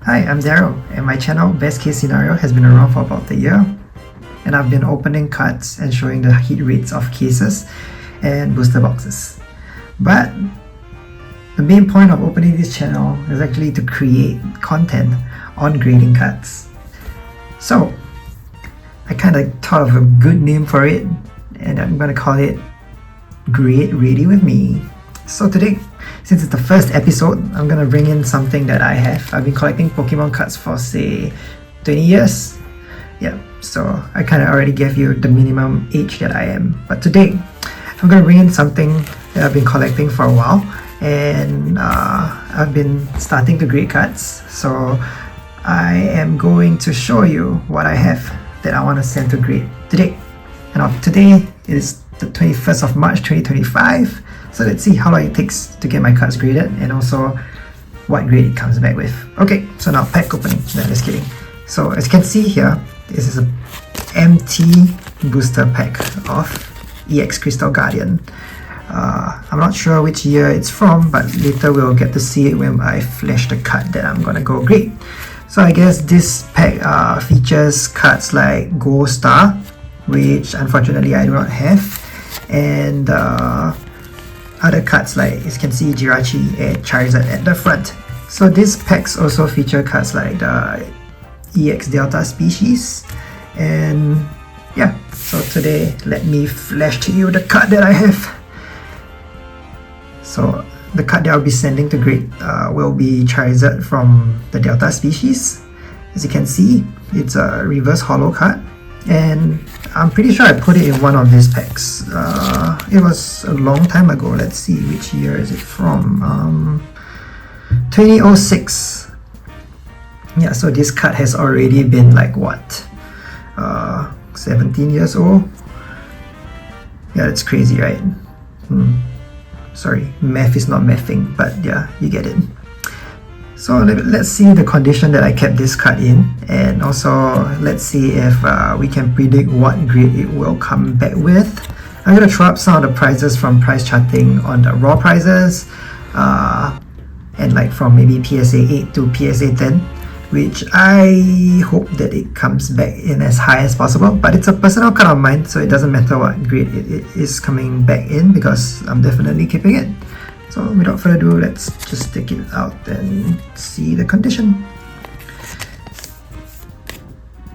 Hi, I'm Daryl, and my channel Best Case Scenario has been around for about a year, and I've been opening cards and showing the hit rates of cases and booster boxes. But the main point of opening this channel is actually to create content on grading cards. So I kind of thought of a good name for it, and I'm gonna call it Grade Ready With Me. So today, since it's the first episode, I'm gonna bring in something that I've been collecting Pokemon cards for say 20 years. Yeah, so I kind of already gave you the minimum age that I am. But today, I'm gonna bring in something that I've been collecting for a while, and I've been starting to grade cards. So I am going to show you what I have that I want to send to grade today. And today is the 21st of March 2025. So let's see how long it takes to get my cards graded and also what grade it comes back with. Okay, so now pack opening. No, just kidding. So as you can see here, this is an empty booster pack of EX Crystal Guardian. I'm not sure which year it's from, but later we'll get to see it when I flash the card that I'm gonna go grade. So I guess this pack features cards like Gold Star, which unfortunately I do not have, and other cards like, as you can see, Jirachi and Charizard at the front. So these packs also feature cards like the EX Delta Species, and yeah, so today let me flash to you the card that I have. So the card that I'll be sending to grade will be Charizard from the Delta Species. As you can see, it's a reverse holo card, and I'm pretty sure I put it in one of these packs. It was a long time ago. Let's see, which year is it from? 2006. Yeah, so this card has already been like what? 17 years old? Yeah, that's crazy, right? Sorry, math is not mathing, but yeah, you get it. So let's see the condition that I kept this card in, and also let's see if we can predict what grade it will come back with. I'm going to throw up some of the prices from price charting on the raw prices, and like from maybe PSA 8 to PSA 10, which I hope that it comes back in as high as possible. But it's a personal card of mine, so it doesn't matter what grade it is coming back in, because I'm definitely keeping it. So without further ado, let's just take it out and see the condition.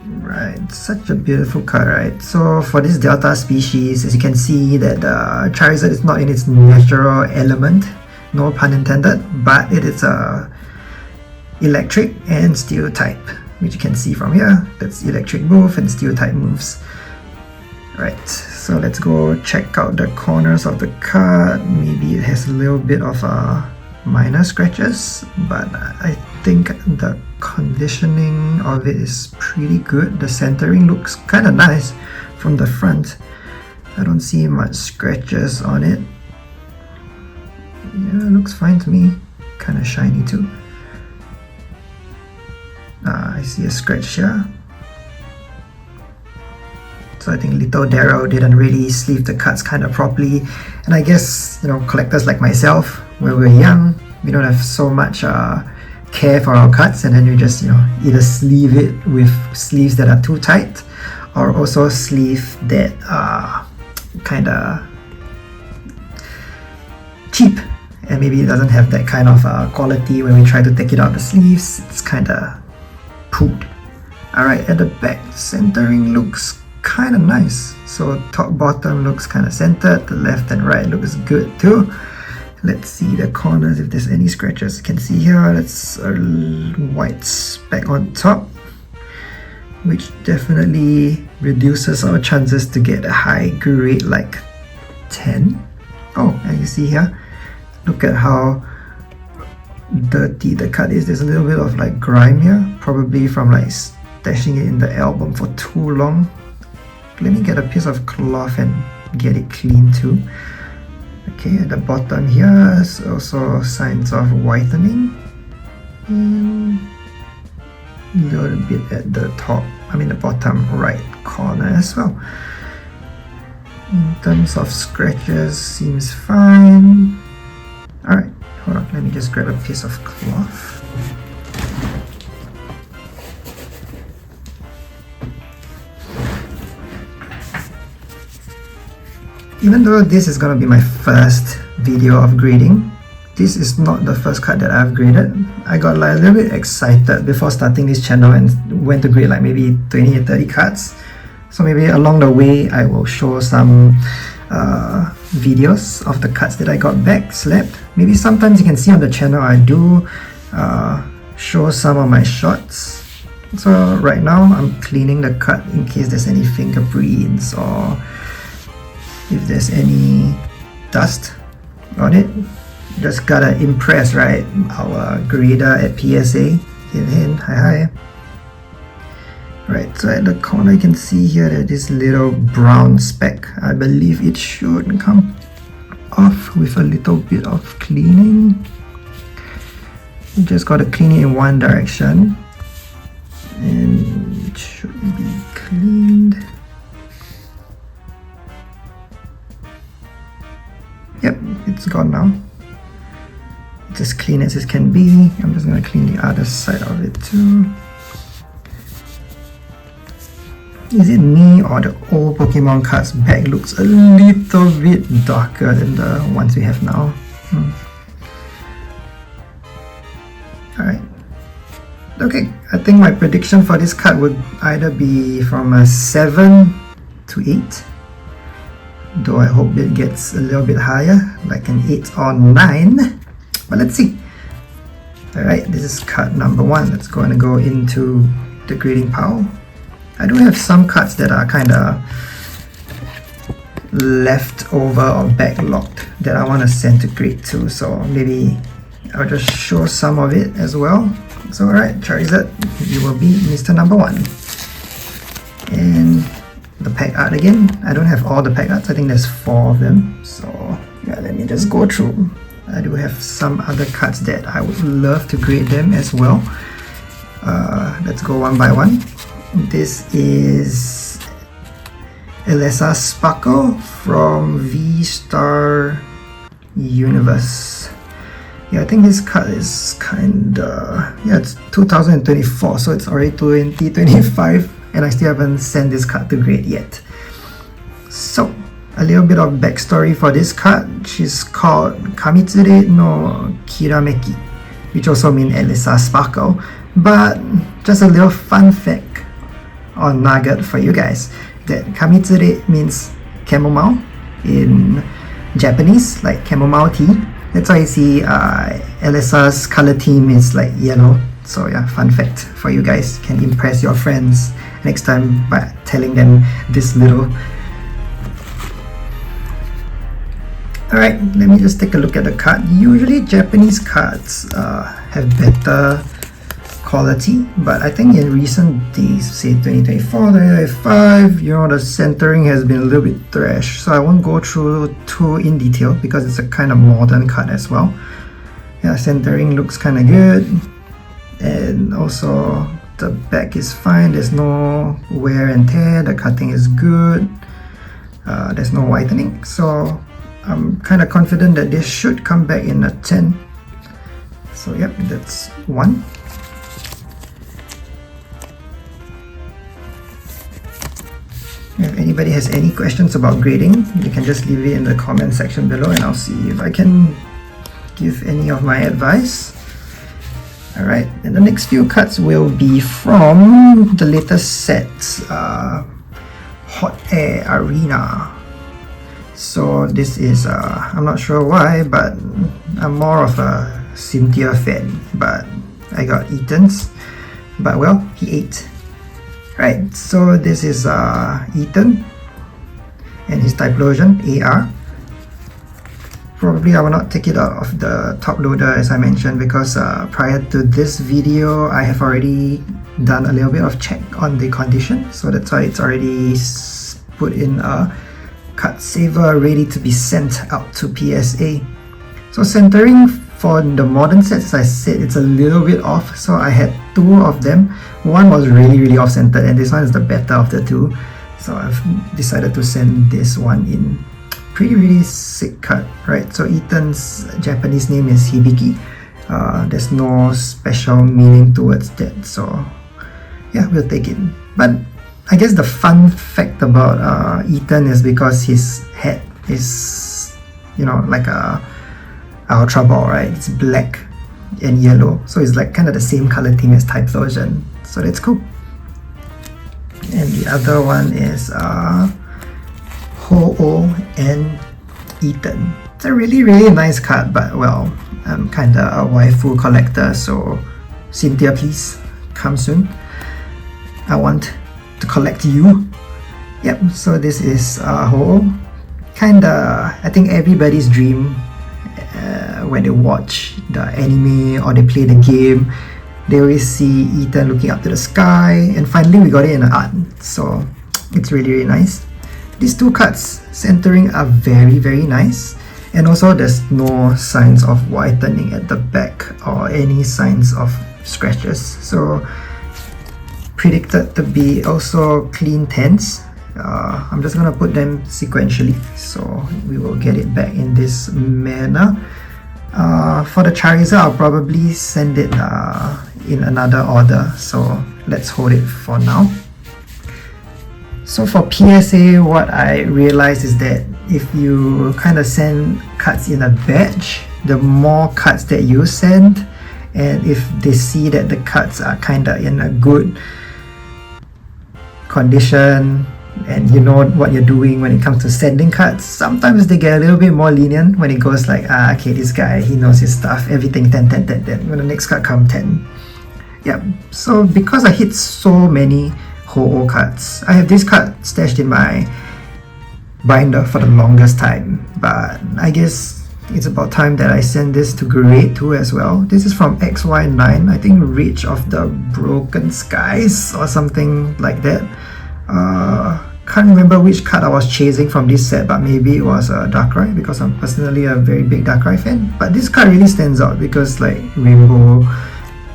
Right, such a beautiful card, right? So for this Delta Species, as you can see that Charizard is not in its natural element, no pun intended, but it is a electric and steel type, which you can see from here. That's electric move and steel type moves. Right, so let's go check out the corners of the card. Maybe it has a little bit of minor scratches, but I think the conditioning of it is pretty good. The centering looks kind of nice from the front. I don't see much scratches on it. Yeah, it looks fine to me. Kind of shiny too. I see a scratch here. So I think little Daryl didn't really sleeve the cards kind of properly, and I guess, you know, collectors like myself, when we're young, we don't have so much care for our cards, and then you just, you know, either sleeve it with sleeves that are too tight, or also sleeve that are kind of cheap, and maybe it doesn't have that kind of quality. When we try to take it out the sleeves, it's kind of pooped. Alright, at the back, centering looks kind of nice. So top bottom looks kind of centered, the left and right looks good too. Let's see the corners if there's any scratches. You can see here, that's a white speck on top, which definitely reduces our chances to get a high grade like 10. Oh, and you see here, look at how dirty the card is. There's a little bit of like grime here, probably from like stashing it in the album for too long. Let me get a piece of cloth and get it clean too. Okay, at the bottom here is also signs of whitening, and a little bit at the top, the bottom right corner as well. In terms of scratches, seems fine. Alright, hold on, let me just grab a piece of cloth. even though this is gonna be my first video of grading, this is not the first card that I've graded. I got like a little bit excited before starting this channel and went to grade like maybe 20 or 30 cards. So maybe along the way I will show some videos of the cards that I got back slapped. Maybe sometimes you can see on the channel I do show some of my shots. So right now I'm cleaning the card in case there's any fingerprints or if there's any dust on it. Just gotta impress, right? Our grader at PSA. Hint, hi. Right, so at the corner you can see here that this little brown speck. I believe it should come off with a little bit of cleaning. You just gotta clean it in one direction and it should be cleaned. Yep, it's gone now. It's as clean as it can be. I'm just gonna clean the other side of it too. Is it me or the old Pokemon cards back looks a little bit darker than the ones we have now? Alright. Okay, I think my prediction for this card would either be from a 7 to 8. Though I hope it gets a little bit higher, like an 8 or 9. But let's see. Alright, this is card number 1. That's going to go into the grading pile. I do have some cards that are kind of left over or backlogged that I want to send to grade 2. So maybe I'll just show some of it as well. So alright, Charizard, you will be Mr. Number 1. And the pack art again. I don't have all the pack arts. I think there's 4 of them. So yeah, let me just go through. I do have some other cards that I would love to grade them as well. Let's go one by one. This is Elesa Sparkle from V-Star Universe. Yeah, I think this card is kinda... yeah, it's 2024, so it's already 2025 and I still haven't sent this card to grade yet. So, a little bit of backstory for this card. She's called Kamitsure no Kirameki, which also means Elesa Sparkle. But just a little fun fact or nugget for you guys, that Kamitsure means chamomile in Japanese, like chamomile tea. That's why you see Elesa's color theme is like yellow. So yeah, fun fact for you guys. Can impress your friends next time by telling them this little. Alright, let me just take a look at the card. Usually Japanese cards have better quality, but I think in recent days, say 2024, 2025, you know, the centering has been a little bit trash, so I won't go through too in detail because it's a kind of modern card as well. Yeah, centering looks kind of good, and also the back is fine. There's no wear and tear. The cutting is good. There's no whitening, so I'm kind of confident that this should come back in a 10. So yep, that's 1. If anybody has any questions about grading, you can just leave it in the comment section below and I'll see if I can give any of my advice. Alright, and the next few cards will be from the latest set, Hot Air Arena. So this is, I'm not sure why, but I'm more of a Cynthia fan, but I got Ethan's, but well, he ate. Right, so this is Ethan and his Typhlosion AR. Probably I will not take it out of the top loader as I mentioned because prior to this video I have already done a little bit of check on the condition, so that's why it's already put in a cut saver ready to be sent out to PSA. So centering for the modern sets, as I said, it's a little bit off, so I had 2 of them. One was really off-centered and this one is the better of the 2. So I've decided to send this one in. Really sick cut, right? So Ethan's Japanese name is Hibiki. There's no special meaning towards that, so yeah, we'll take it. But I guess the fun fact about Ethan is because his head is, you know, like a Ultra Ball, right? It's black and yellow, so it's like kind of the same color theme as Typhlosion, so that's cool. And the other one is Ho-Oh and Ethan. It's a really nice card, but well, I'm kinda a waifu collector, so Cynthia, please come soon. I want to collect you. Yep, so this is Ho-Oh. Kinda, I think everybody's dream when they watch the anime or they play the game, they always see Ethan looking up to the sky, and finally we got it in an art, so it's really nice. These two cards centering are very nice, and also there's no signs of whitening at the back or any signs of scratches, so predicted to be also clean 10s. I'm just gonna put them sequentially, so we will get it back in this manner. For the Charizard, I'll probably send it in another order, so let's hold it for now. So for PSA, what I realized is that if you kind of send cards in a batch, the more cards that you send, and if they see that the cards are kind of in a good condition, and you know what you're doing when it comes to sending cards, sometimes they get a little bit more lenient when it goes like, okay, this guy, he knows his stuff, everything 10, 10, 10, 10. When the next card comes 10. Yeah, so because I hit so many Ho-Oh cards, I have this card stashed in my binder for the longest time, but I guess it's about time that I send this to grade 2 as well. This is from XY9, I think Reach of the Broken Skies or something like that. Can't remember which card I was chasing from this set, but maybe it was a Darkrai, because I'm personally a very big Darkrai fan. But this card really stands out because like Rainbow,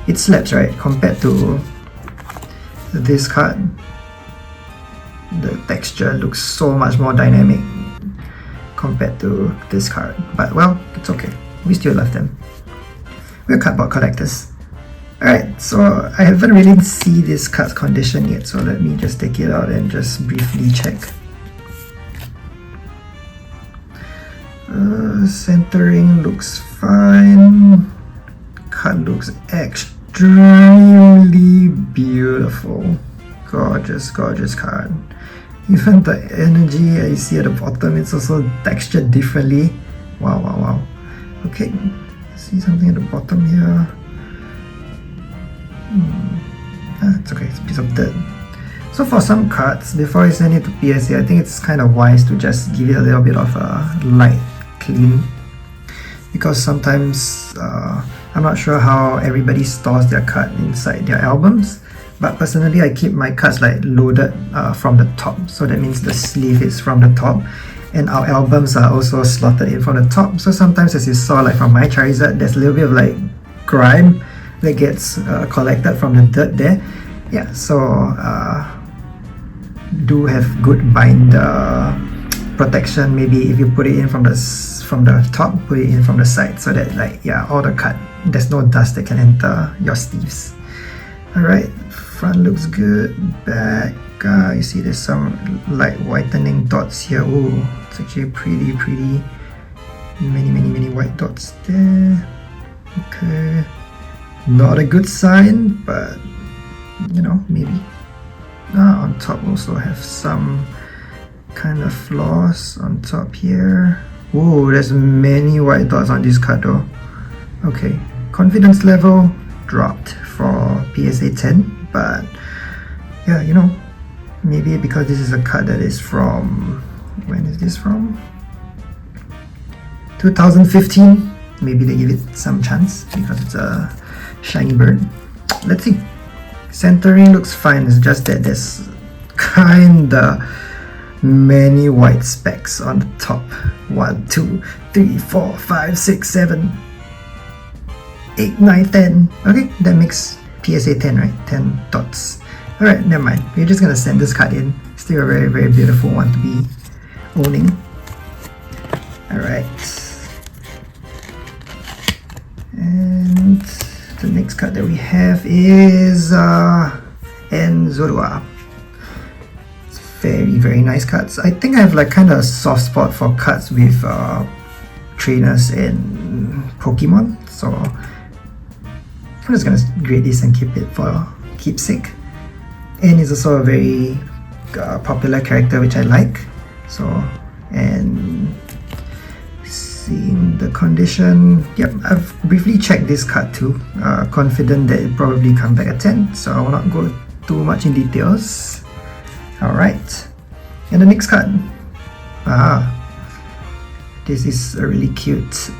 it slaps, right? Compared to this card, the texture looks so much more dynamic compared to this card. But well, it's okay. We still love them. We're cardboard collectors. Alright, so I haven't really seen this card's condition yet, so let me just take it out and just briefly check. Centering looks fine. Card looks extremely beautiful. Gorgeous card. Even the energy you see at the bottom, it's also textured differently. Wow. Okay, see something at the bottom here. It's okay, it's a piece of dirt. So for some cards, before I send it to PSA, I think it's kind of wise to just give it a little bit of a light clean, because sometimes I'm not sure how everybody stores their card inside their albums, but personally I keep my cards like loaded from the top, so that means the sleeve is from the top, and our albums are also slotted in from the top. So sometimes, as you saw like from my Charizard, there's a little bit of like grime that gets collected from the dirt there. Yeah, so do have good binder protection. Maybe if you put it in from the top, put it in from the side, so that like, yeah, all the cut, there's no dust that can enter your sleeves. Alright, front looks good. Back, you see there's some light whitening dots here. Oh, it's actually pretty many white dots there. Okay, not a good sign, but you know, maybe. On top also have some kind of flaws on top here. Oh, there's many white dots on this card though. Okay, confidence level dropped for PSA 10, but yeah, you know, maybe because this is a card that is from, when is this from? 2015. Maybe they give it some chance because it's a shiny bird. Let's see. Centering looks fine, it's just that there's kinda many white specks on the top. 1, 2, 3, 4, 5, 6, 7, 8, 9, 10. Okay, that makes PSA 10, right? 10 dots. Alright, never mind. We're just gonna send this card in. Still a very beautiful one to be owning. Alright. And the next card that we have is Enzorua. very nice cards. I think I have like kind of a soft spot for cards with trainers and Pokemon, so I'm just gonna grade this and keep it for keepsake. And it's also a very popular character which I like. So, and seeing the condition, yep, I've briefly checked this card too. Confident that it probably come back at 10, so I will not go too much in details. Alright, and the next card. This is a really cute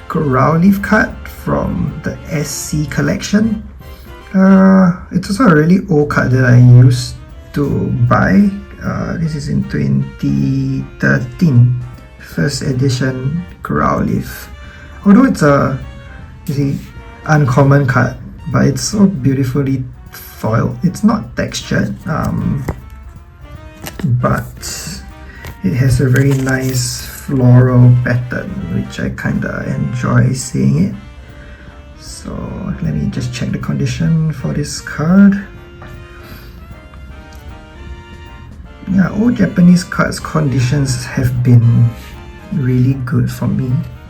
Grwm card from the SC collection. It's also a really old card that I used to buy. This is in 2013, first edition Grwm. Although it's a uncommon card, but it's so beautifully foiled. It's not textured, but it has a very nice floral pattern, which I kinda enjoy seeing it. So let me just check the condition for this card. Yeah, all Japanese cards conditions have been really good for me,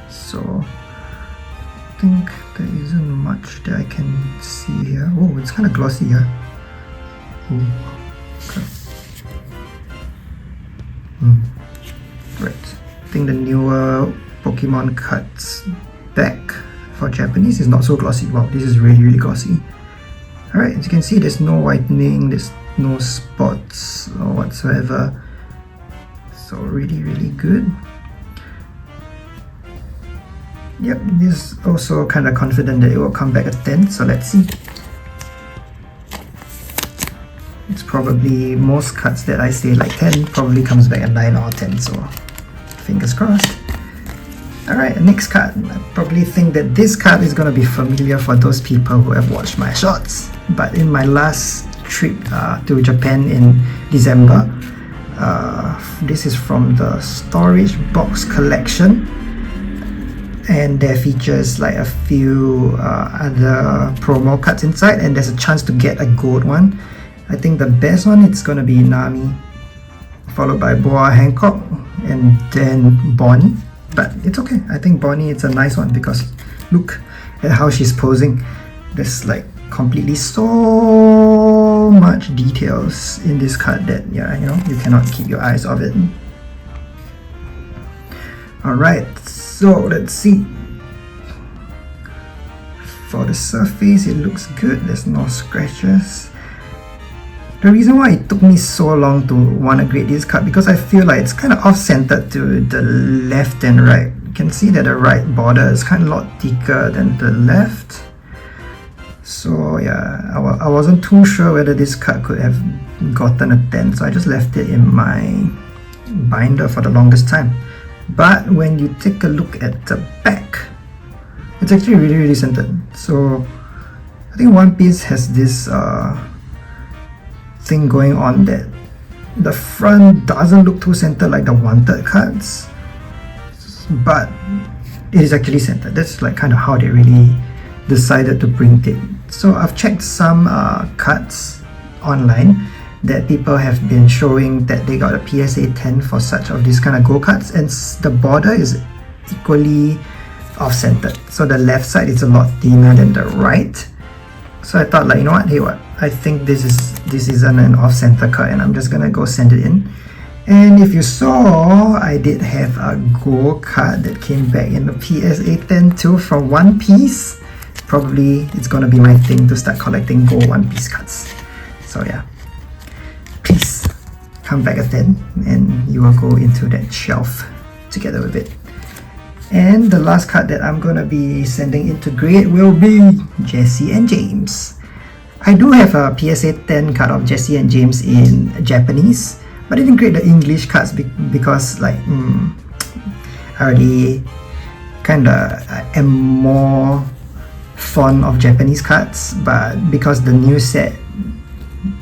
so I think there isn't much that I can see here. Oh, it's kind of glossy here. Ooh, okay. Right, I think the newer Pokemon cards back for Japanese is not so glossy. Wow, this is really glossy. Alright, as you can see, there's no whitening, there's no spots or whatsoever, so really good. Yep, this is also kind of confident that it will come back at 10, so let's see. It's probably, most cards that I say like 10 probably comes back at 9 or 10, so fingers crossed. Alright, next card. I probably think that this card is going to be familiar for those people who have watched my shorts, but in my last trip to Japan in December, this is from the storage box collection, and there features like a few other promo cards inside, and there's a chance to get a gold one. I think the best one, it's gonna be Nami, followed by Boa Hancock, and then Bonnie. But it's okay, I think Bonnie, it's a nice one because look at how she's posing. There's like completely so much details in this card that, yeah, you know, you cannot keep your eyes off it. Alright, so let's see. For the surface, it looks good, there's no scratches. The reason why it took me so long to want to grade this card, because I feel like it's kind of off-centered to the left and right. You can see that the right border is kind of a lot thicker than the left. So yeah, I wasn't too sure whether this card could have gotten a 10, so I just left it in my binder for the longest time. But when you take a look at the back, it's actually really centered. So I think One Piece has this thing going on that the front doesn't look too centered like the Wanted cards, but it is actually centered. That's like kind of how they really decided to print it. So I've checked some cards online that people have been showing that they got a PSA 10 for such of these kind of go cards, and the border is equally off-centered. So the left side is a lot thinner than the right. So I thought, like, you know what, hey, what, I think this isn't an off-center card, and I'm just gonna go send it in. And if you saw, I did have a gold card that came back in the PSA 10 too from One Piece. Probably it's gonna be my thing to start collecting gold One Piece cards. So yeah, please come back at 10 and you will go into that shelf together with it. And the last card that I'm gonna be sending into grade will be Jessie and James. I do have a PSA 10 card of Jessie and James in Japanese, but I didn't grade the English cards because like I already kinda am more fond of Japanese cards, but because the new set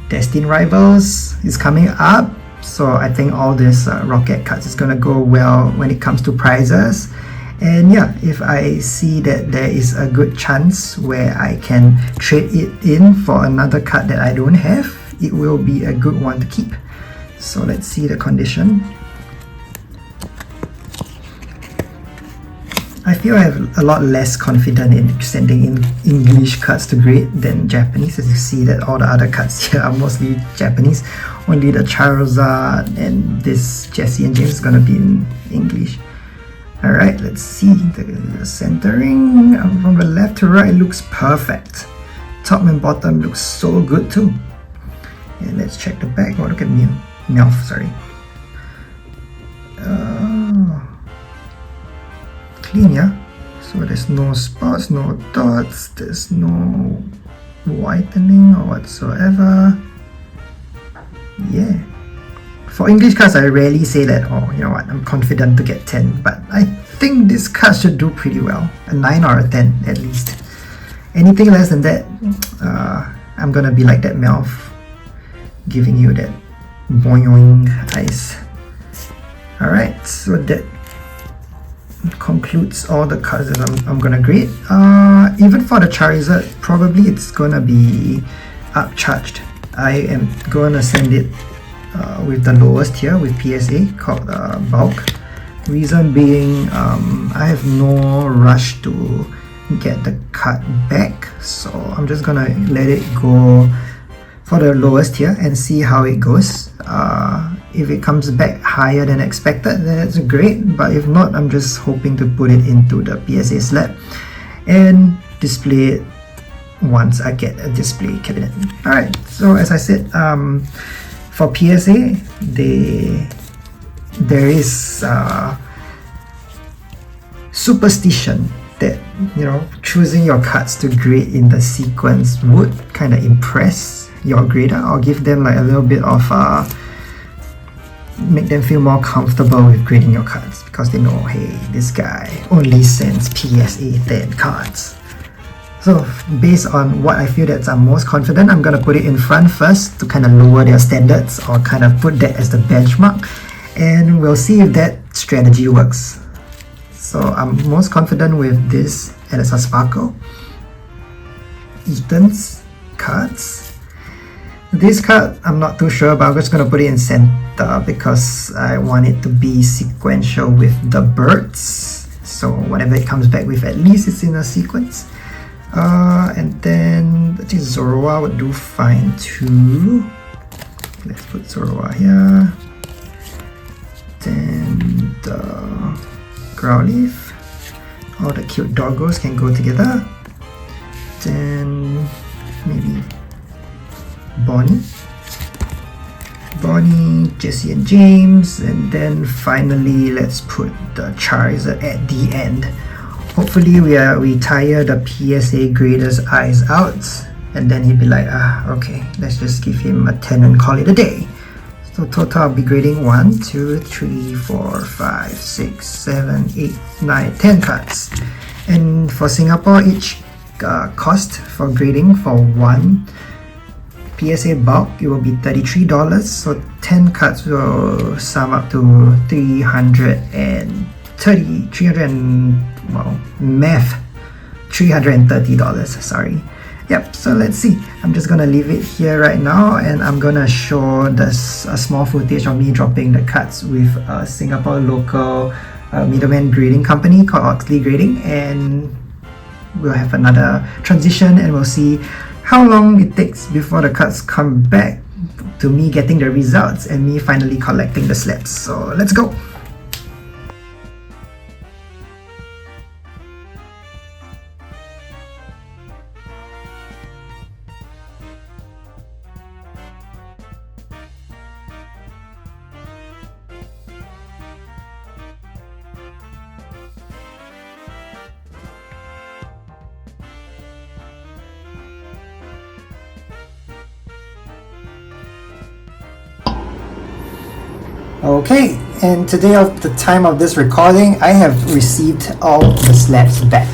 Destined Rivals is coming up, so I think all this Rocket cards is gonna go well when it comes to prizes. And yeah, if I see that there is a good chance where I can trade it in for another card that I don't have, it will be a good one to keep. So let's see the condition. I feel I have a lot less confidence in sending in English cards to grade than Japanese, as you see that all the other cards here are mostly Japanese. Only the Charizard and this Jesse and James is gonna be in English. Alright, let's see the centering from the left to right looks perfect. Top and bottom looks so good too. And let's check the back. Oh, look at mouth, sorry. Clean, yeah? So there's no spots, no dots, there's no whitening or whatsoever. Yeah. For English cards, I rarely say that, oh, you know what, I'm confident to get 10, but I think this card should do pretty well. A 9 or a 10 at least. Anything less than that, I'm gonna be like that mouth, giving you that boing eyes. Alright, so that concludes all the cards that I'm gonna grade. Even for the Charizard, probably it's gonna be upcharged. I am gonna send it with the lowest tier with PSA called bulk. Reason being, I have no rush to get the card back, so I'm just gonna let it go for the lowest tier and see how it goes. If it comes back higher than expected, then that's great, but if not, I'm just hoping to put it into the PSA slab and display it once I get a display cabinet. Alright, so as I said, for PSA, there is superstition that, you know, choosing your cards to grade in the sequence would kind of impress your grader or give them like a little bit of make them feel more comfortable with grading your cards, because they know, hey, this guy only sends PSA 10 cards. So based on what I feel that I'm most confident, I'm gonna put it in front first to kind of lower their standards, or kind of put that as the benchmark, and we'll see if that strategy works. So I'm most confident with this, and it's a Sparkle. Ethan's cards. This card, I'm not too sure, but I'm just gonna put it in center because I want it to be sequential with the birds. So whatever it comes back with, at least it's in a sequence. And then I think Zoroa would do fine too. Let's put Zoroa here. Then the Growlithe. All the cute doggos can go together. Then maybe Bonnie, Jesse and James, and then finally let's put the Charizard at the end. Hopefully we tire the PSA grader's eyes out, and then he'd be like, okay, let's just give him a 10 and call it a day. So total I'll be grading 1, 2, 3, 4, 5, 6, 7, 8, 9, 10 cards. And for Singapore, each cost for grading for one PSA bulk, it will be $33, so 10 cards will sum up to $330, sorry. Yep, so let's see. I'm just gonna leave it here right now, and I'm gonna show this a small footage of me dropping the cards with a Singapore local middleman grading company called Oxley Grading, and we'll have another transition and we'll see how long it takes before the cards come back to me getting the results and me finally collecting the slabs. So let's go! Okay, and today of the time of this recording, I have received all the slabs back.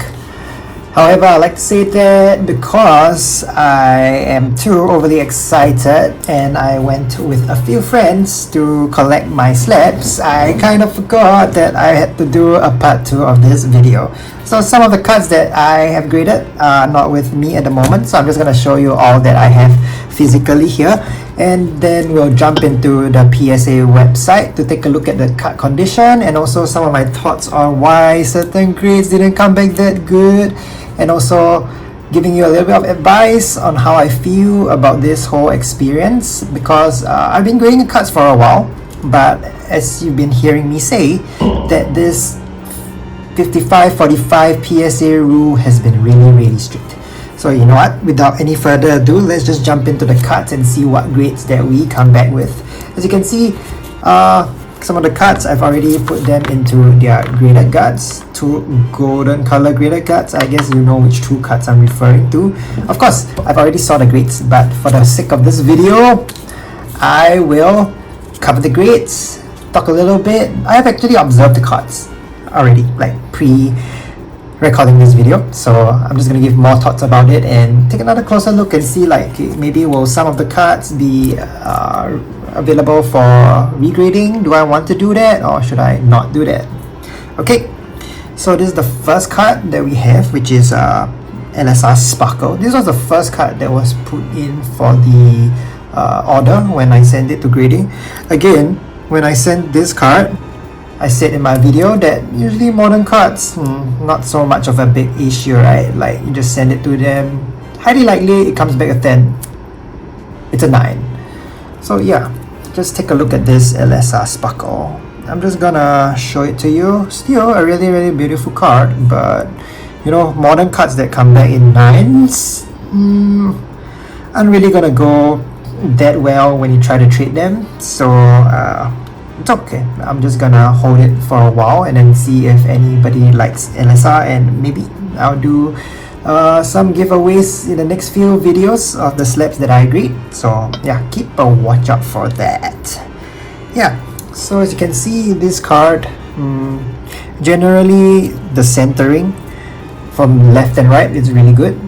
However, I like to say that because I am too overly excited and I went with a few friends to collect my slabs, I kind of forgot that I had to do a part 2 of this video. So some of the cards that I have graded are not with me at the moment, so I'm just going to show you all that I have physically here. and then we'll jump into the PSA website to take a look at the card condition and also some of my thoughts on why certain grades didn't come back that good, and also giving you a little bit of advice on how I feel about this whole experience, because I've been grading cards for a while, but as you've been hearing me say, that this 55-45 PSA rule has been really strict. So you know what, without any further ado, let's just jump into the cards and see what grades that we come back with. As you can see, some of the cards I've already put them into their graded cards, 2 golden color graded cards. I guess you know which 2 cards I'm referring to. Of course, I've already saw the grades, but for the sake of this video, I will cover the grades, talk a little bit. I have actually observed the cards already, like pre-recording this video, so I'm just gonna give more thoughts about it and take another closer look and see, like, maybe will some of the cards be available for regrading? Do I want to do that, or should I not do that? Okay, so this is the first card that we have, which is LSR Sparkle. This was the first card that was put in for the order when I send it to grading. Again, when I sent this card, I said in my video that usually modern cards, not so much of a big issue, right? Like, you just send it to them, highly likely it comes back a 10. It's a 9. So yeah, just take a look at this LSR Sparkle. I'm just gonna show it to you. Still a really beautiful card, but you know, modern cards that come back in 9s aren't really gonna go that well when you try to trade them. So it's okay. I'm just gonna hold it for a while and then see if anybody likes LSR, and maybe I'll do some giveaways in the next few videos of the slabs that I agreed. So yeah, keep a watch out for that. Yeah, so as you can see, this card, generally the centering from left and right is really good.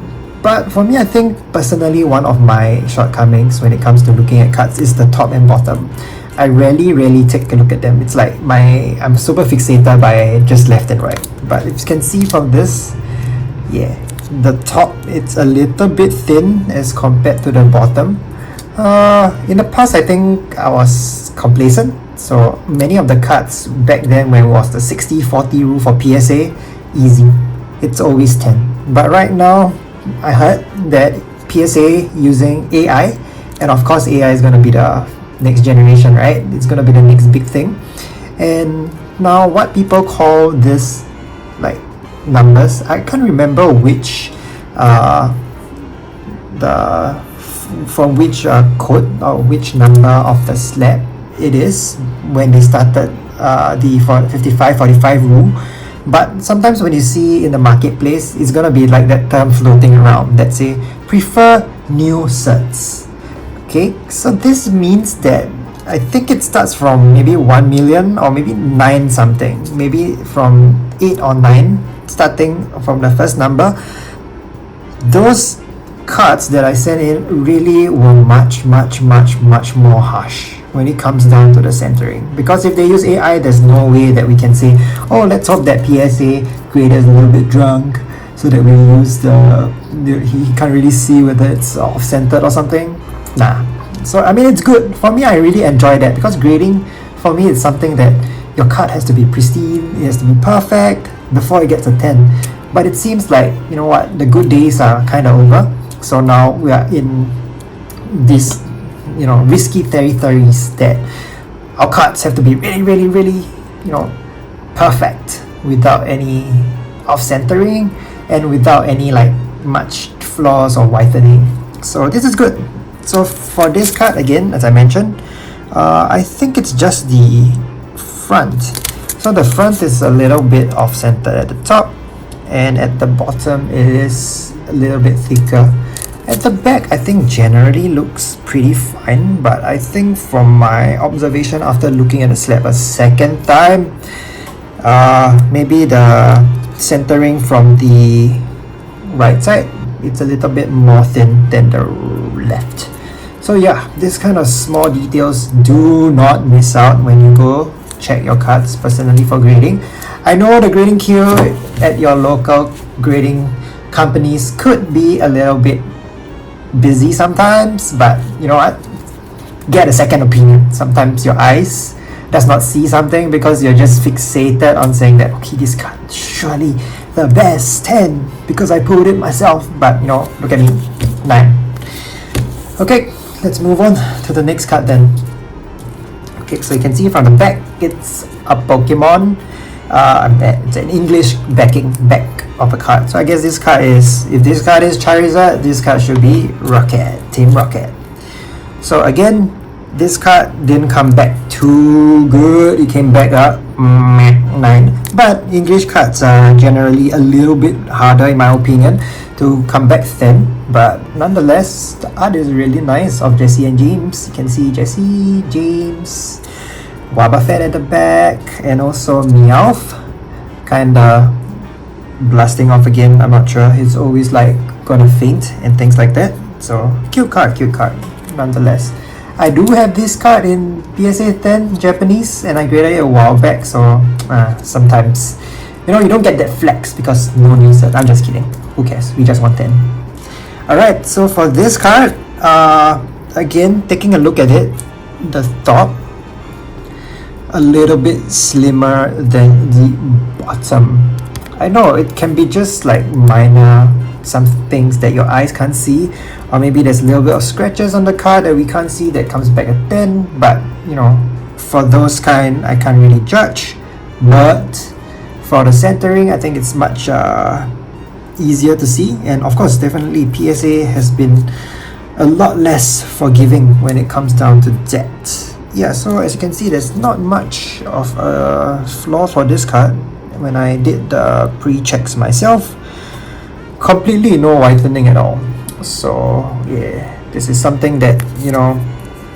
But for me, I think personally one of my shortcomings when it comes to looking at cards is the top and bottom. I rarely take a look at them. It's like I'm super fixated by just left and right. But if you can see from this, yeah, the top, it's a little bit thin as compared to the bottom. In the past, I think I was complacent. So many of the cards back then, when it was the 60-40 rule for PSA, easy. It's always 10. But right now, I heard that PSA using AI, and of course AI is going to be the next generation, right? It's going to be the next big thing. And now what people call this, like, numbers, I can't remember which from which code or which number of the slab it is when they started the 55-45 rule. But sometimes when you see in the marketplace, it's gonna be like that term floating around that say prefer new certs. Okay, so this means that I think it starts from maybe 1 million or maybe 9 something, maybe from 8 or 9, starting from the first number. Those cards that I sent in really were much more harsh when it comes down to the centering, because if they use AI, there's no way that we can say, oh, let's hope that PSA creator is a little bit drunk so that we use he can't really see whether it's off-centered or something. Nah. So I mean, it's good for me. I really enjoy that, because grading for me is something that your card has to be pristine, it has to be perfect before it gets a 10. But it seems like, you know what, the good days are kind of over. So now we are in this, you know, risky territories that our cards have to be really, you know, perfect without any off-centering and without any like much flaws or whitening. So this is good. So for this card, again, as I mentioned, I think it's just the front. So the front is a little bit off-centered at the top, and at the bottom it is a little bit thicker. At the back, I think generally looks pretty fine, but I think from my observation after looking at the slab a second time, maybe the centering from the right side, it's a little bit more thin than the left. So yeah, this kind of small details, do not miss out when you go check your cards personally for grading. I know the grading queue at your local grading companies could be a little bit busy sometimes, but you know what, get a second opinion. Sometimes your eyes does not see something because you're just fixated on saying that, okay, this card surely the best 10 because I pulled it myself, but you know, look at me, 9. Okay, let's move on to the next card then. Okay, so you can see from the back, it's a Pokemon. It's an English back of a card. So I guess this card is, if this card is Charizard, this card should be Rocket, Team Rocket. So again, this card didn't come back too good. It came back up 9. But English cards are generally a little bit harder, in my opinion, to come back thin. But nonetheless, the art is really nice of Jesse and James. You can see Jesse, James, Wobbuffet at the back, and also Meowth kinda blasting off again. I'm not sure, he's always like gonna faint and things like that. So cute card nonetheless. I do have this card in PSA 10 Japanese, and I graded it a while back, so sometimes, you know, you don't get that flex because no news. I'm just kidding, who cares, we just want 10. Alright, so for this card, again, taking a look at it, the top a little bit slimmer than the bottom. I know it can be just like minor, some things that your eyes can't see, or maybe there's a little bit of scratches on the card that we can't see that comes back at 10, but you know, for those kind I can't really judge. But for the centering, I think it's much easier to see, and of course definitely PSA has been a lot less forgiving when it comes down to that. Yeah, so as you can see, there's not much of a flaw for this card. When I did the pre-checks myself, completely no whitening at all. So yeah, this is something that, you know,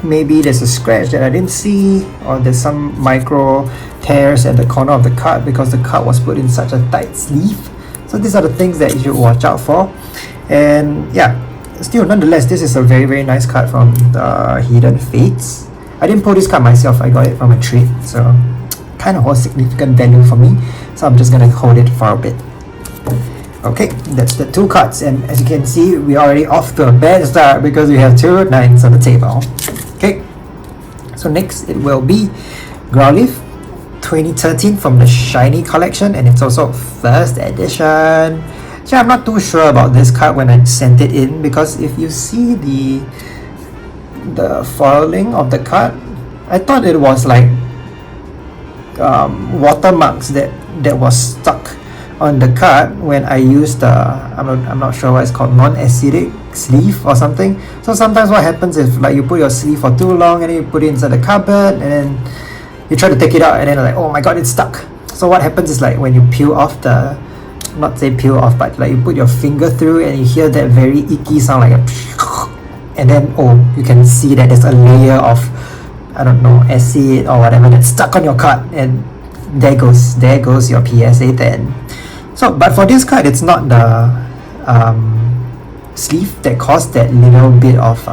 maybe there's a scratch that I didn't see, or there's some micro tears at the corner of the card because the card was put in such a tight sleeve. So these are the things that you should watch out for. And yeah, still nonetheless, this is a very, very nice card from the Hidden Fates. I didn't pull this card myself, I got it from a trade, so kind of holds significant value for me, so I'm just gonna hold it for a bit. Okay, that's the 2 cards, and as you can see, we're already off to a bad start because we have 2 9s on the table. Okay, so next it will be Growlithe 2013 from the Shiny collection, and it's also first edition. Yeah, I'm not too sure about this card when I sent it in, because if you see the foiling of the card, I thought it was like watermarks that was stuck on the card when I used the I'm not sure what it's called, non-acidic sleeve or something. So sometimes what happens if like you put your sleeve for too long and then you put it inside the cupboard and then you try to take it out and then like, oh my god, it's stuck. So what happens is like when you peel off the, not say peel off, but like you put your finger through and you hear that very icky sound like a and then you can see that there's a layer of, I don't know, acid or whatever that's stuck on your card, and there goes your PSA 10. So but for this card, it's not the sleeve that caused that little bit of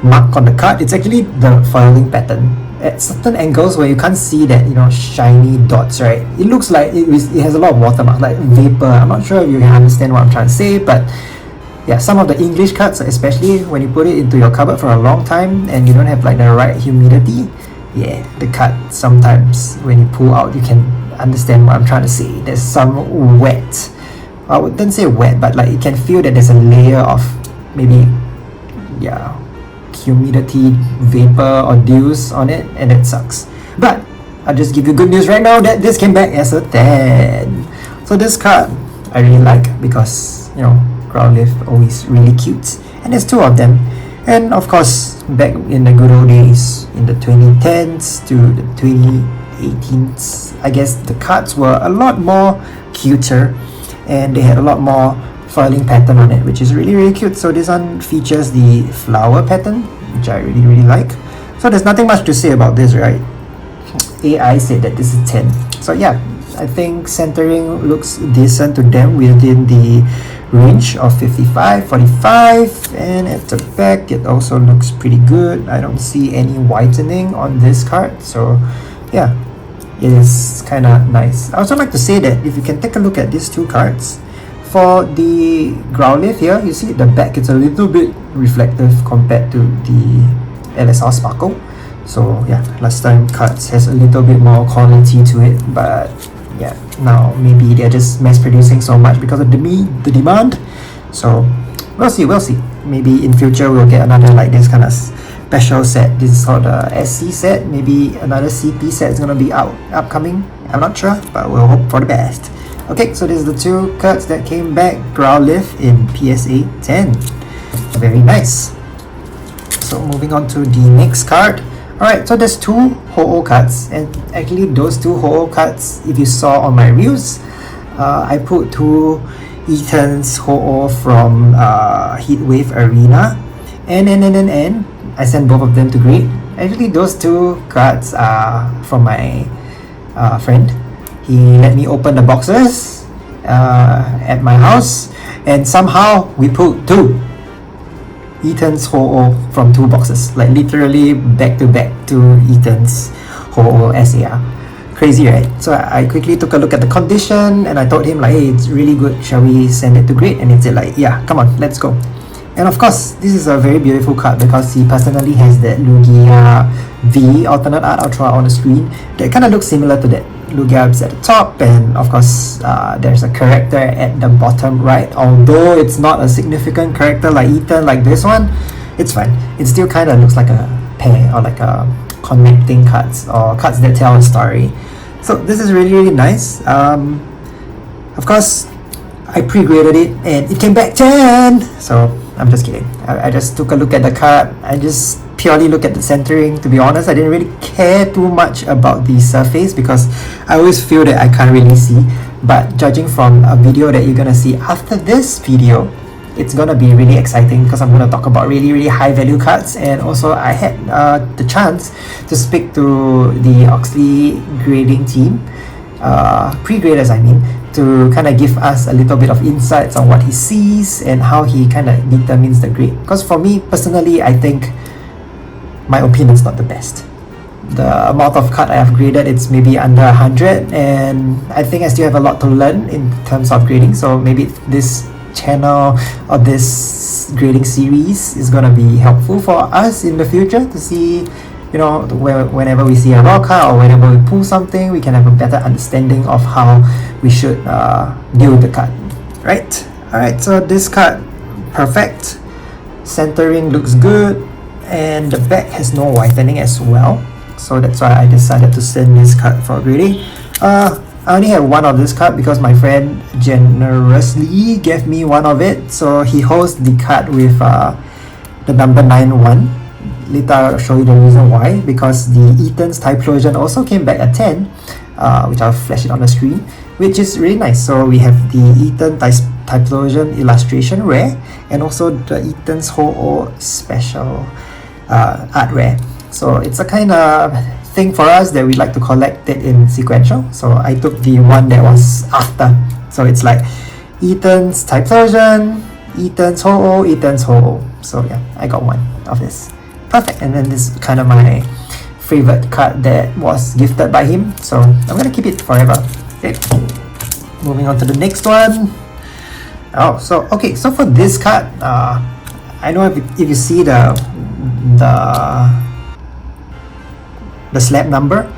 mark on the card. It's actually the foiling pattern at certain angles where you can't see that, you know, shiny dots, right? It looks like it has a lot of watermark, like vapor. I'm not sure if you can understand what I'm trying to say, but yeah, some of the English cards, especially when you put it into your cupboard for a long time and you don't have like the right humidity, yeah, the card sometimes when you pull out, you can understand what I'm trying to say. There's some wet, I wouldn't say wet, but like you can feel that there's a layer of maybe, yeah, humidity, vapor or dews on it, and it sucks. But I'll just give you good news right now that this came back as a 10. So this card I really like because, you know, Growlithe always really cute, and there's 2 of them. And of course, back in the good old days, in the 2010s to the 2018s, I guess the cards were a lot more cuter and they had a lot more foiling pattern on it, which is really, really cute. So this one features the flower pattern, which I really, really like. So there's nothing much to say about this, right? AI said that this is 10. So yeah, I think centering looks decent to them within the range of 55, 45, and at the back it also looks pretty good. I don't see any whitening on this card, so yeah, it is kind of nice. I also like to say that if you can take a look at these 2 cards, for the Growlithe here, you see the back, it's a little bit reflective compared to the LSR Sparkle. So yeah, last time cards has a little bit more quality to it, but yeah, now maybe they're just mass producing so much because of the demand. So we'll see. Maybe in future we'll get another like this kind of special set. This is called the SC set. Maybe another CP set is gonna be upcoming. I'm not sure, but we'll hope for the best. Okay, so this is the two cards that came back. Growlithe in PSA 10. Very nice. So moving on to the next card. Alright, so there's two Ho-Oh cards, and actually those two Ho-Oh cards, if you saw on my reviews, I put two Ethan's Ho-Oh from Heatwave Arena, and I sent both of them to grade. Actually, those two cards are from my friend. He let me open the boxes at my house, and somehow we pulled two Ethan's Ho-Oh from two boxes, like literally back to back to Ethan's Ho-Oh SAR. Crazy, right? So I quickly took a look at the condition and I told him like, hey, it's really good, shall we send it to grade? And he said like, yeah, come on, let's go. And of course, this is a very beautiful card because he personally has that Lugia V alternate art I'll draw on the screen that kind of looks similar to that. Lugia is at the top, and of course there's a character at the bottom right. Although it's not a significant character like Ethan, like this one, it's fine. It still kind of looks like a pair or like a connecting cards or cards that tell a story. So this is really nice. Of course, I pre-graded it and it came back 10. So I'm just kidding. I just took a look at the card. I just purely look at the centering. To be honest, I didn't really care too much about the surface because I always feel that I can't really see. But judging from a video that you're gonna see after this video, it's gonna be really exciting because I'm gonna talk about really high value cards. And also I had the chance to speak to the Oxley grading team, pre-graders I mean, to kind of give us a little bit of insights on what he sees and how he kind of determines the grade. Because for me personally, I think my opinion is not the best. The amount of card I have graded, it's maybe under 100, and I think I still have a lot to learn in terms of grading. So maybe this channel or this grading series is gonna be helpful for us in the future to see, you know, whenever we see a raw card or whenever we pull something, we can have a better understanding of how we should deal with the card, right? Alright, so this card, perfect. Centering looks good, and the back has no whitening as well. So that's why I decided to send this card for grading. I only have one of this card because my friend generously gave me one of it. So he holds the card with the number 91. Later I'll show you the reason why. Because the Ethan's Typhlosion also came back at 10, which I'll flash it on the screen, which is really nice. So we have the Ethan Typhlosion illustration rare, and also the Ethan's Ho-Oh special art rare. So it's a kind of thing for us that we like to collect it in sequential. So I took the one that was after. So it's like Ethan's Typhlosion, Ethan's Ho-Oh, Ethan's Ho-Oh. So yeah, I got one of this. Perfect. And then this is kind of my favorite card that was gifted by him. So I'm gonna keep it forever. Okay. Moving on to the next one. Oh, so okay. So for this card, I know if you see the slab number,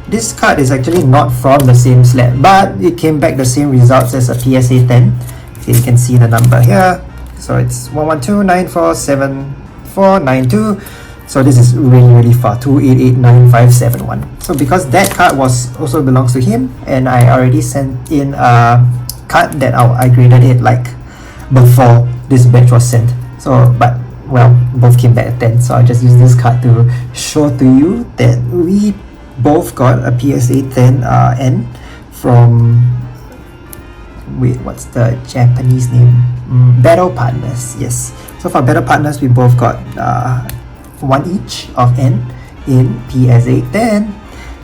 this card is actually not from the same slab, but it came back the same results as a PSA 10. So you can see the number here. So it's 112947492. So this is really far, 2889571. So because that card also belongs to him, and I already sent in a card that I graded it like before this batch was sent. So but well, both came back at 10, so I just use this card to show to you that we both got a PSA 10 N from, wait, what's the Japanese name? Battle Partners, yes. So for Battle Partners, we both got one each of N in PSA 10.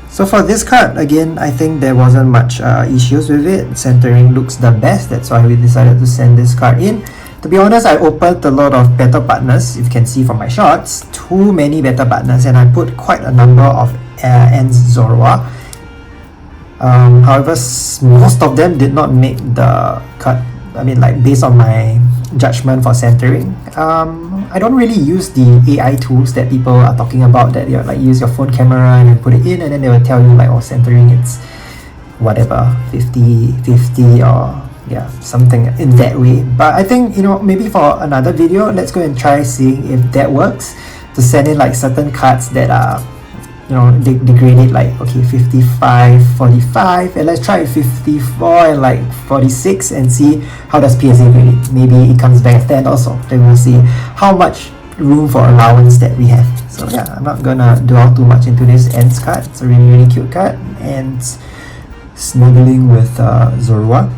So for this card, again, I think there wasn't much issues with it. Centering looks the best, that's why we decided to send this card in. To be honest, I opened a lot of beta partners, if you can see from my shots, too many beta partners, and I put quite a number of Ns Zorua. However, most of them did not make the cut. I mean, like based on my judgment for centering. I don't really use the AI tools that people are talking about, that you like use your phone camera and then put it in and then they will tell you like, oh, centering it's whatever, 50-50 or yeah, something in that way. But I think, you know, maybe for another video, let's go and try seeing if that works, to send in like certain cards that are, you know, they grade it like, okay, 55, 45, and let's try 54 and like 46 and see how does PSA grade it. Maybe it comes back at 10 also. Then we'll see how much room for allowance that we have. So yeah, I'm not gonna dwell too much into this Ents card. It's a really cute card, and snuggling with Zorua.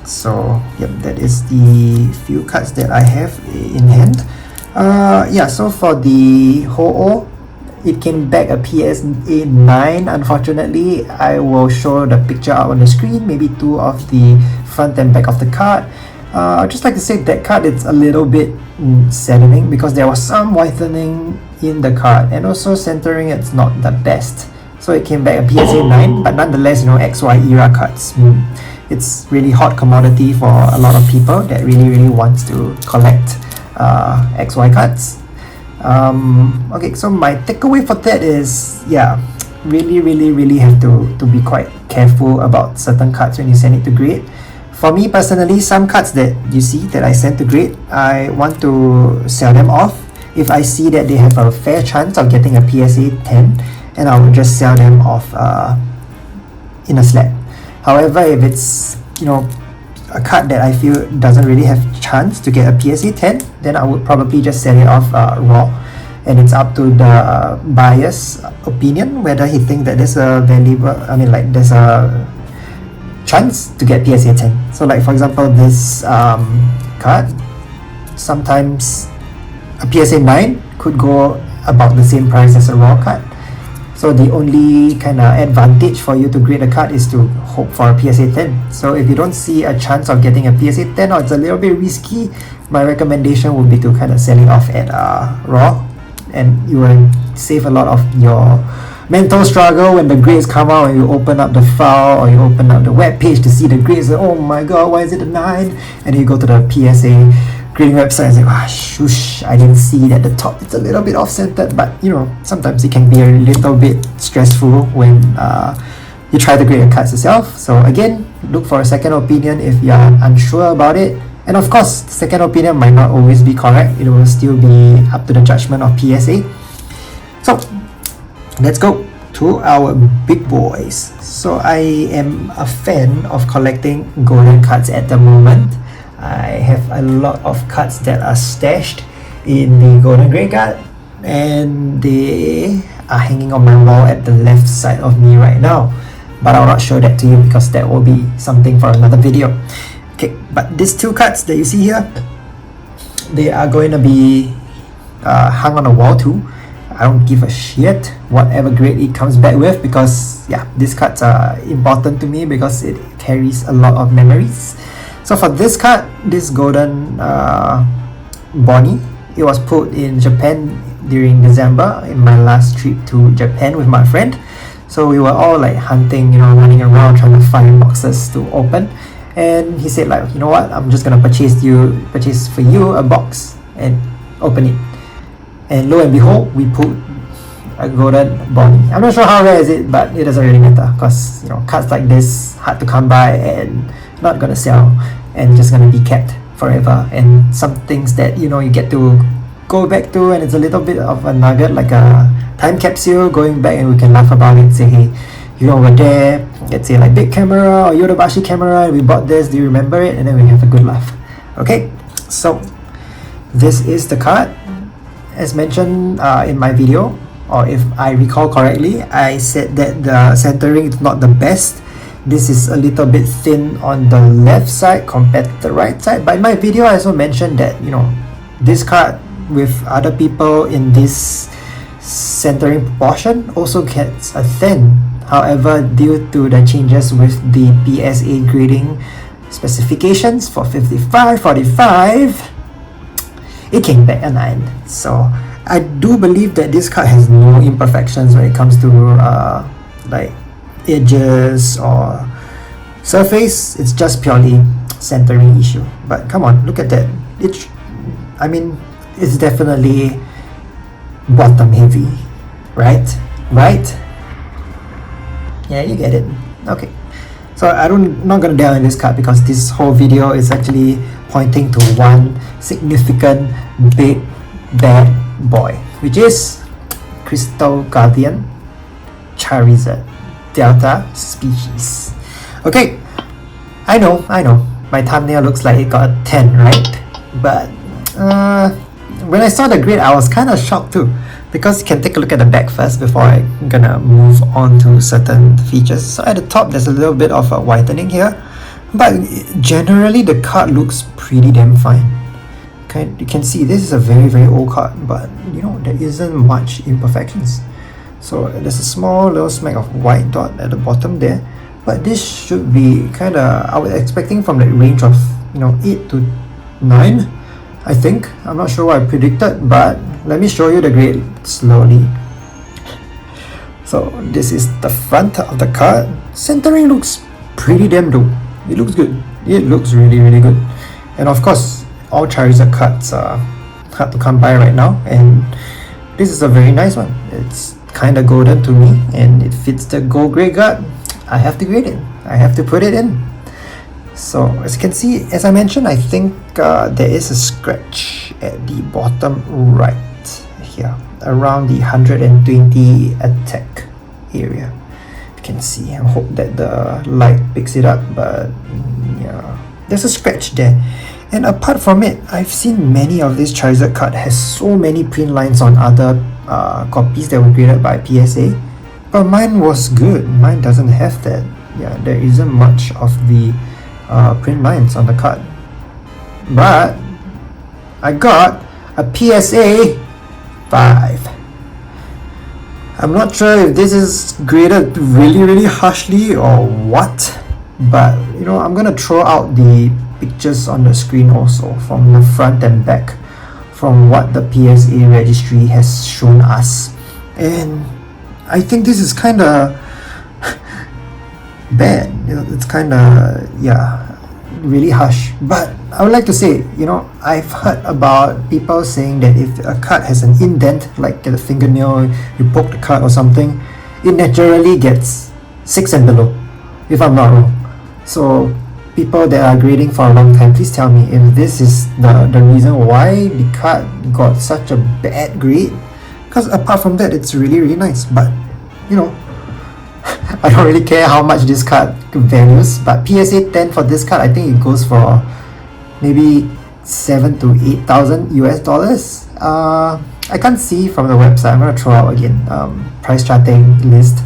So yep, that is the few cards that I have in hand. Yeah, so for the Ho-Oh, it came back a PSA 9. Unfortunately, I will show the picture out on the screen, maybe two of the front and back of the card. I'd just like to say that card is a little bit saddening because there was some whitening in the card, and also centering it's not the best. So it came back a PSA 9, but nonetheless, you know, XY era cards, it's really hot commodity for a lot of people that really wants to collect XY cards. Okay, so my takeaway for that is, yeah, really have to be quite careful about certain cards when you send it to grade. For me personally, some cards that you see that I send to grade, I want to sell them off if I see that they have a fair chance of getting a PSA 10, and I will just sell them off in a slab. However, if it's, you know, a card that I feel doesn't really have chance to get a PSA 10, then I would probably just sell it off raw, and it's up to the buyer's opinion whether he thinks that there's a valuable, there's a chance to get PSA 10. So like for example, this card, sometimes a PSA 9 could go about the same price as a raw card. So the only kind of advantage for you to grade a card is to hope for a PSA 10. So if you don't see a chance of getting a PSA 10 or it's a little bit risky, my recommendation would be to kind of sell it off at raw, and you will save a lot of your mental struggle when the grades come out and you open up the file or you open up the web page to see the grades. Oh my god, why is it a 9? And you go to the PSA grading website and say, shush, I didn't see that the top it's a little bit off-centered. But you know, sometimes it can be a little bit stressful when you try to grade your cards yourself. So again, look for a second opinion if you are unsure about it. And of course, second opinion might not always be correct. It will still be up to the judgment of PSA. So let's go to our big boys. So I am a fan of collecting golden cards at the moment. I have a lot of cards that are stashed in the golden graveyard, and they are hanging on my wall at the left side of me right now. But I'll not show that to you because that will be something for another video. Okay, but these two cards that you see here, they are going to be hung on a wall too. I don't give a shit whatever grade it comes back with, because yeah, these cards are important to me because it carries a lot of memories. So for this card, this golden Bonnie, it was put in Japan during December in my last trip to Japan with my friend. So we were all like hunting, you know, running around trying to find boxes to open. And he said like, you know what, I'm just gonna purchase for you a box and open it. And lo and behold, we put a golden Bonnie. I'm not sure how rare is it, but it doesn't really matter because, you know, cards like this hard to come by and not gonna sell and just gonna be kept forever. And some things that, you know, you get to go back to, and it's a little bit of a nugget, like a time capsule, going back and we can laugh about it, say, hey, you know, we're there, let's say like big camera or Yodobashi camera, and we bought this, do you remember it? And then we have a good laugh. Okay, so this is the card. As mentioned in my video, or if I recall correctly, I said that the centering is not the best. This is a little bit thin on the left side compared to the right side. But in my video, I also mentioned that, you know, this card with other people in this centering proportion also gets a thin. However, due to the changes with the PSA grading specifications for 55, 45, it came back a 9. So I do believe that this card has no imperfections when it comes to like edges or surface. It's just purely centering issue. But come on, look at that. I mean, it's definitely bottom heavy, right? Right? Yeah, you get it. Okay. So I'm not gonna delve in this card because this whole video is actually pointing to one significant big bad boy, which is Crystal Guardian Charizard Delta Species. Okay, I know, my thumbnail looks like it got a 10, right? But when I saw the grid, I was kind of shocked too, because you can take a look at the back first before I'm gonna move on to certain features. So at the top, there's a little bit of a whitening here, but generally the card looks pretty damn fine. Okay, you can see this is a very, very old card, but you know, there isn't much imperfections. So there's a small little smack of white dot at the bottom there, but this should be kind of, I was expecting from the range of, you know, 8 to 9, I think. I'm not sure what I predicted, but let me show you the grade slowly. So this is the front of the card. Centering looks pretty damn dope. It looks good. It looks really, really good. And of course, all Charizard cards are hard to come by right now, and this is a very nice one. It's kind of golden to me, and it fits the gold grade guard. I have to grade it. I have to put it in. So as you can see, as I mentioned, I think there is a scratch at the bottom right here, around the 120 attack area. You can see. I hope that the light picks it up, but yeah, there's a scratch there. And apart from it, I've seen many of these Charizard card has so many print lines on other copies that were graded by PSA, but mine was good. Mine doesn't have that. Yeah, there isn't much of the print lines on the card, but I got a PSA 5. I'm not sure if this is graded really, really harshly or what, but you know, I'm gonna throw out the pictures on the screen also from the front and back from what the PSA registry has shown us, and I think this is kind of bad. You know, it's kind of, yeah, really harsh. But I would like to say, you know, I've heard about people saying that if a card has an indent, like at a fingernail, you poke the card or something, it naturally gets 6 and below, if I'm not wrong. So people that are grading for a long time, please tell me if this is the reason why the card got such a bad grade, because apart from that, it's really, really nice. But you know, I don't really care how much this card values, but PSA 10 for this card, I think it goes for maybe 7 to 8,000 US dollars. I can't see from the website. I'm gonna throw out again price charting list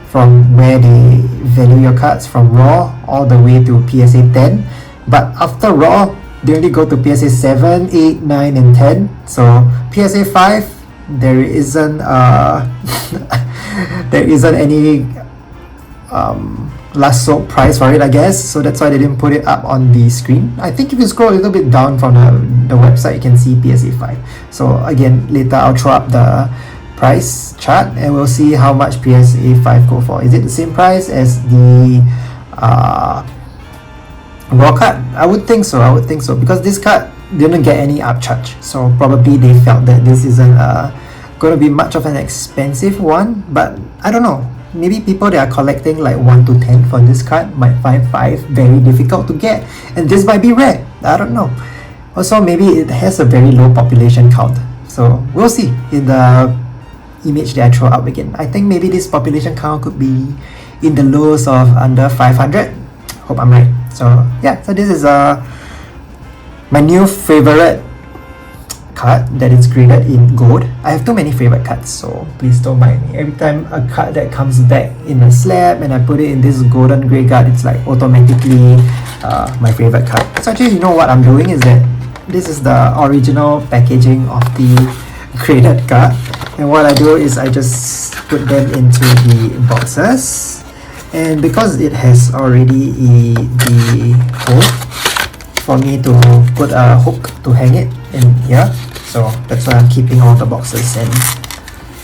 from where they value your cards from raw all the way to PSA 10, but after raw they only go to PSA 7, 8, 9 and 10. So PSA 5, there isn't there isn't any last sold price for it, I guess, so that's why they didn't put it up on the screen. I think if you scroll a little bit down from the website, you can see PSA 5. So again, later I'll throw up the price chart and we'll see how much PSA 5 go for. Is it the same price as the raw card? I would think so, because this card didn't get any upcharge, so probably they felt that this isn't going to be much of an expensive one. But I don't know, maybe people that are collecting like 1 to 10 for this card might find 5 very difficult to get, and this might be rare. I don't know. Also, maybe it has a very low population count, so we'll see in the image that I throw up again. I think maybe this population count could be in the lows of under 500. Hope I'm right. So yeah, so this is my new favorite card that is graded in gold. I have too many favorite cards, so please don't mind me. Every time a card that comes back in a slab and I put it in this golden grey card, it's like automatically my favorite card. So actually, you know what I'm doing is that this is the original packaging of the graded card, and what I do is I just put them into the boxes, and because it has already the hole for me to put a hook to hang it in here, so that's why I'm keeping all the boxes and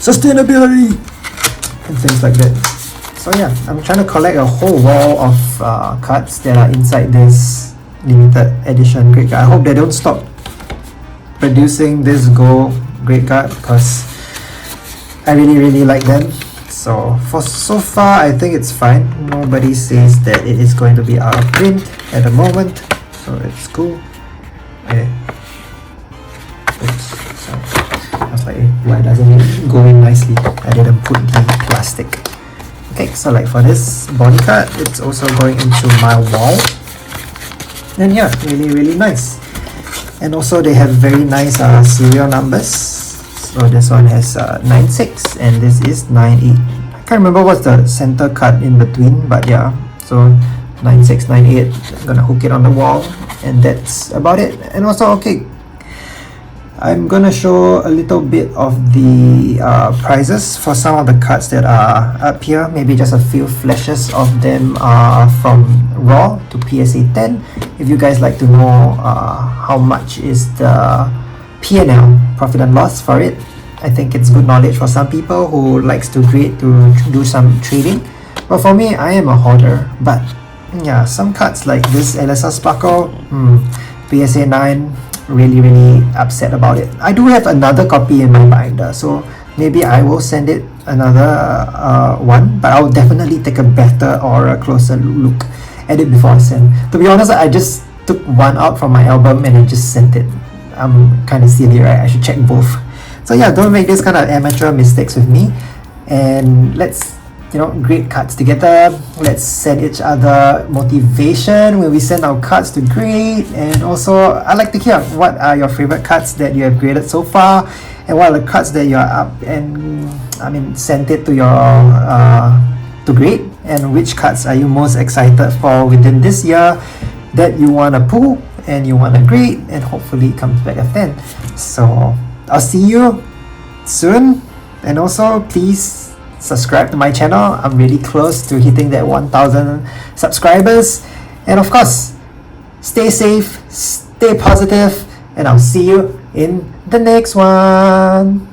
sustainability and things like that. So yeah, I'm trying to collect a whole wall of cards that are inside this limited edition grade card. I hope they don't stop producing this great card because I really like them. So for so far, I think it's fine. Nobody says that it is going to be out of print at the moment, so it's cool. Okay. Oops, sorry. I was like, why doesn't it go in nicely? I didn't put the plastic. Okay, so like for this body card, it's also going into my wall. And yeah, really nice. And also they have very nice serial numbers. So this one has 96 and this is 98. I can't remember what's the center cut in between, but yeah, so 96, 98. I'm gonna hook it on the wall, and that's about it. And also, okay, I'm gonna show a little bit of the prices for some of the cards that are up here. Maybe just a few flashes of them from Raw to PSA 10. If you guys like to know how much is the P&L, profit and loss, for it, I think it's good knowledge for some people who likes to do some trading. But for me, I am a hoarder. But yeah, some cards like this LSR Sparkle, PSA 9, really upset about it. I do have another copy in my binder, so maybe I will send it another one, but I'll definitely take a better or a closer look at it before I send. To be honest, I just took one out from my album and I just sent it. I'm kind of silly, right? I should check both. So yeah, don't make this kind of amateur mistakes with me, and let's grade cards together. Let's send each other motivation when we send our cards to grade. And also, I like to hear what are your favorite cards that you have graded so far, and what are the cards that you are up and sent it to your to grade, and which cards are you most excited for within this year that you want to pull and you want to grade, and hopefully it comes back a 10. So I'll see you soon, and also please subscribe to my channel. I'm really close to hitting that 1,000 subscribers. And of course, stay safe, stay positive, and I'll see you in the next one.